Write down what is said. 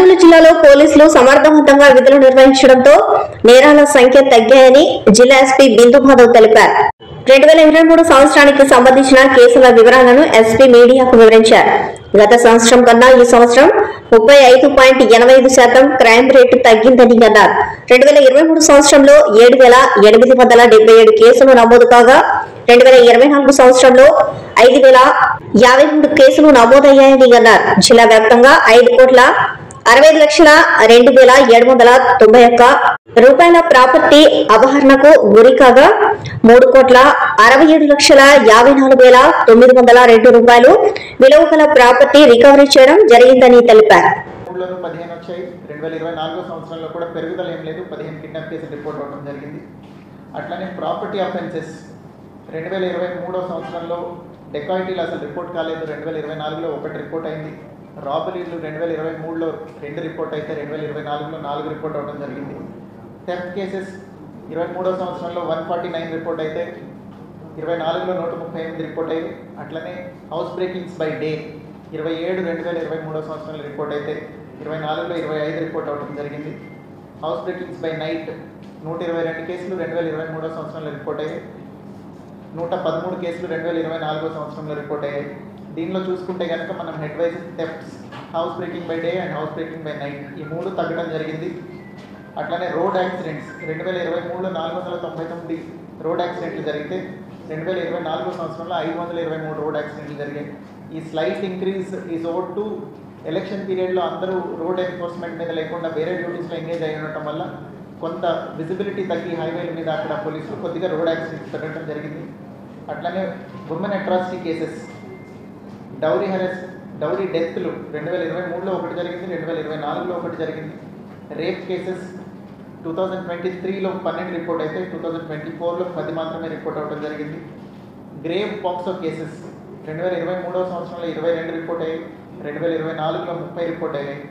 కర్నూలు జిల్లాలో పోలీసులు సమర్థవంతంగా విధులు నిర్వహించడంతో నేరాల సంఖ్య తగ్గాయని జిల్లా ఎస్పీ బిందు మాధవ్ తెలిపారు. 2023 సంవత్సరానికి సంబంధించిన కేసుల వివరాలను ఎస్పీ మీడియాకు వివరించారు. గత సంవత్సరం కన్నా ఈ సంవత్సరం 35.85% క్రైమ్ రేటు తగ్గిందని అన్నారు. 2023 సంవత్సరంలో 7,877 కేసులు నమోదు కాగా 2024 సంవత్సరంలో 5,053 కేసులు నమోదయ్యాయని అన్నారు. జిల్లా వ్యాప్తంగా 5,65,02,791 రూపాయల ప్రాపర్టీ అపహరణకు గురికాగా 3,67,54,902 రూపాయలు విలువ గల ప్రాపర్టీ రికవరీ చేయడం జరిగిందని తెలిపారు. 15 వచ్చాయి. 2024 సంవత్సరంలో కూడా పెరుగుదల ఏం లేదు. 15 కిడ్నాప్ కేసులు రిపోర్ట్ అవడం జరిగింది. అట్లనే ప్రాపర్టీ అఫెన్సెస్ 2023 సంవత్సరంలో డెకాయిటీలు అసలు రిపోర్ట్ కాలేదు. 2024లో ఒకటి రిపోర్ట్ అయింది. రాబరీలు 2023లో 2 రిపోర్ట్ అయితే 2024లో 4 రిపోర్ట్ అవడం జరిగింది. థెఫ్ట్ కేసెస్ 23 సంవత్సరంలో 149 రిపోర్ట్ అయితే 24లో 138 రిపోర్ట్ అయ్యి. అట్లనే హౌస్ బ్రేకింగ్స్ బై డే 27 2023 సంవత్సరంలో రిపోర్ట్ అయితే 24లో 25 రిపోర్ట్ అవడం జరిగింది. హౌస్ బ్రేకింగ్స్ బై నైట్ 122 కేసులు 2023 సంవత్సరంలో రిపోర్ట్ అయ్యాయి. 113 కేసులు 2024 సంవత్సరంలో రిపోర్ట్ అయ్యాయి. దీనిలో చూసుకుంటే కనుక మనం head wise thefts, house breaking by day and house breaking by night ఈ 3 తగ్గడం జరిగింది. అట్లనే రోడ్ యాక్సిడెంట్స్ 2023లో 499 రోడ్ యాక్సిడెంట్లు జరిగితే 2024 సంవత్సరంలో 523 రోడ్ యాక్సిడెంట్లు జరిగాయి. ఈ slight increase is over to election పీరియడ్లో అందరూ రోడ్ ఎన్ఫోర్స్మెంట్ మీద లేకుండా వేరే డ్యూటీస్లో ఎంగేజ్ అయి ఉండటం వల్ల కొంత విజిబిలిటీ తగ్గి హైవేల మీద అక్కడ పోలీసులు కొద్దిగా రోడ్ యాక్సిడెంట్స్ తగ్గడం జరిగింది. అట్లనే ఉమెన్ అట్రాసిటీ కేసెస్, డౌరీ డెత్లు 2023లో ఒకటి జరిగింది, 2024లో ఒకటి జరిగింది. రేప్ కేసెస్ 2023లో 12 రిపోర్ట్ అయితే 2024లో 10 మాత్రమే రిపోర్ట్ అవ్వడం జరిగింది. గ్రేవ్ పాక్సో కేసెస్ 2023 సంవత్సరంలో 22 రిపోర్ట్ అయ్యాయి, 2024లో 30 రిపోర్ట్ అయ్యాయి.